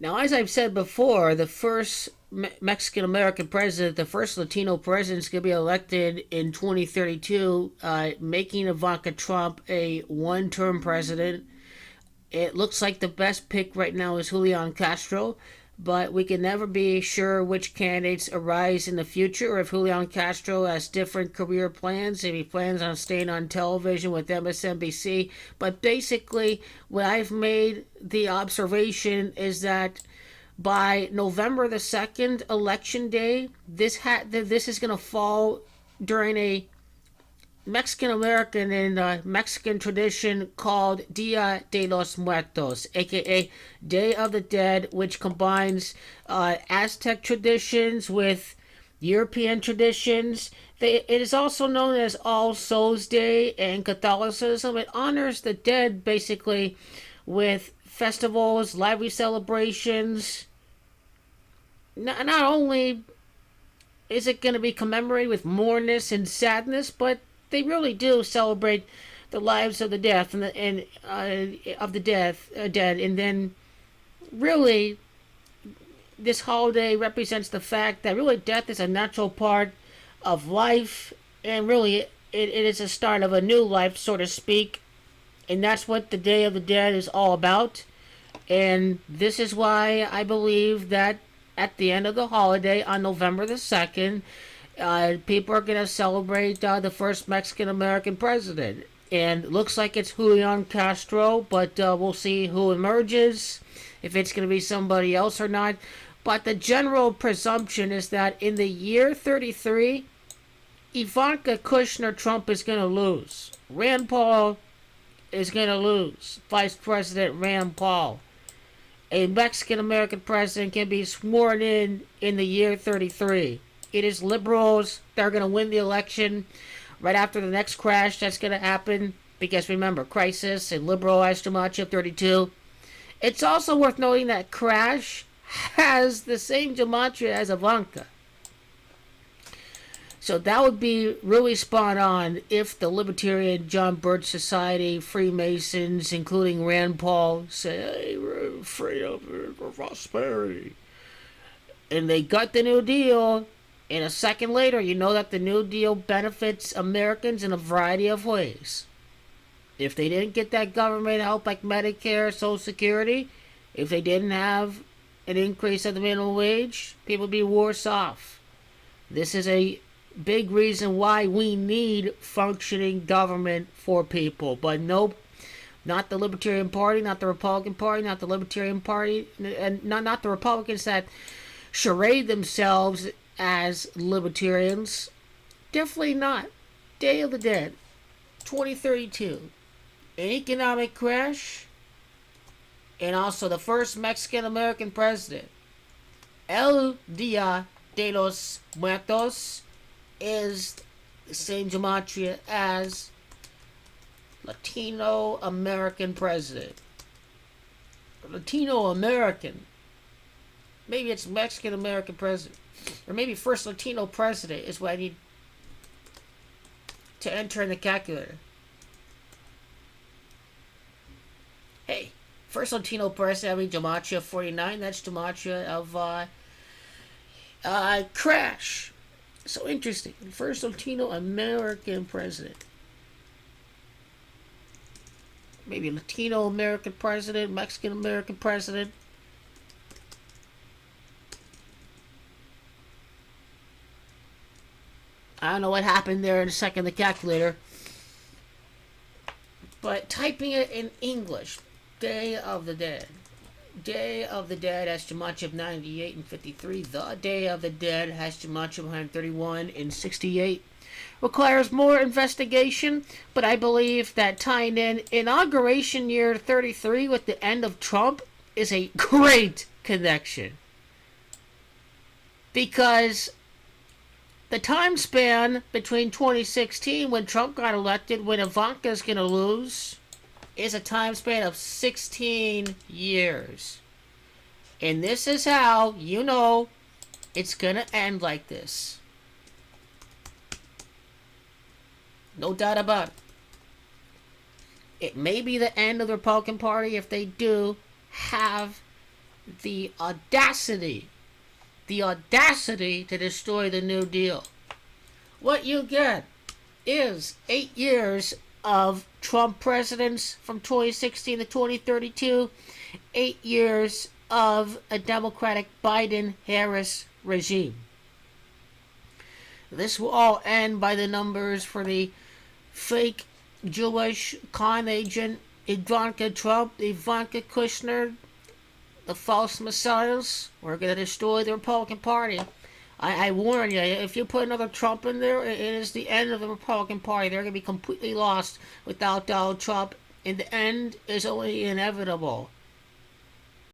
Now, as I've said before, the first Mexican-American president, the first Latino president, is going to be elected in 2032, making Ivanka Trump a one-term president. It looks like the best pick right now is Julian Castro, but we can never be sure which candidates arise in the future or if Julian Castro has different career plans, if he plans on staying on television with MSNBC. But basically, what I've made the observation is that by November the 2nd, election day, this is going to fall during a Mexican American and Mexican tradition called Dia de los Muertos, aka Day of the Dead, which combines Aztec traditions with European traditions. It is also known as All Souls Day in Catholicism. It honors the dead basically with festivals, lively celebrations. Not only is it going to be commemorated with mourness and sadness, but they really do celebrate the lives of the death and of the dead, and then really this holiday represents the fact that really death is a natural part of life, and really it is a start of a new life, so to speak, and that's what the Day of the Dead is all about. And this is why I believe that at the end of the holiday on November the 2nd, people are going to celebrate the first Mexican-American president. And it looks like it's Julian Castro, but we'll see who emerges, if it's going to be somebody else or not. But the general presumption is that in the year 33, Ivanka Kushner Trump is going to lose. Rand Paul is going to lose. Vice President Rand Paul. A Mexican-American president can be sworn in the year 33. It is liberals that are going to win the election right after the next crash that's going to happen. Because remember, crisis and liberal has too much of 32. It's also worth noting that crash has the same gematria as Ivanka. So that would be really spot on if the Libertarian John Birch Society, Freemasons, including Rand Paul, say, hey, we're freedom, for prosperity. And they got the New Deal. And a second later, you know that the New Deal benefits Americans in a variety of ways. If they didn't get that government help like Medicare, Social Security, if they didn't have an increase of the minimum wage, people would be worse off. This is a big reason why we need functioning government for people. But nope, not the Libertarian Party, not the Republican Party, not the Libertarian Party, and not the Republicans that charade themselves as libertarians. Definitely not. Day of the Dead, 2032. An economic crash, and also the first Mexican-American president. El Dia de los Muertos is the same gematria as Latino-American president. Latino-American. Maybe it's Mexican-American president. Or maybe first Latino president is what I need to enter in the calculator. Hey, first Latino president, I mean gematria 49. That's gematria of crash. So interesting. First Latino-American president. Maybe Latino-American president, Mexican-American president. I don't know what happened there in a second, the calculator. But typing it in English, Day of the Dead. Day of the Dead has gematria of 98 and 53. The Day of the Dead has gematria of 131 and 68. Requires more investigation, but I believe that tying in inauguration year 33 with the end of Trump is a great connection. Because the time span between 2016, when Trump got elected, when Ivanka's going to lose, is a time span of 16 years. And this is how you know it's going to end like this. No doubt about it. It may be the end of the Republican Party if they do have the audacity, to destroy the New Deal. What you get is 8 years of Trump presidents from 2016 to 2032, 8 years of a Democratic Biden-Harris regime. This will all end by the numbers for the fake Jewish con agent Ivanka Trump, Ivanka Kushner, the false messiahs. We're going to destroy the Republican Party. I warn you, if you put another Trump in there, it is the end of the Republican Party. They're going to be completely lost without Donald Trump, and the end is only inevitable.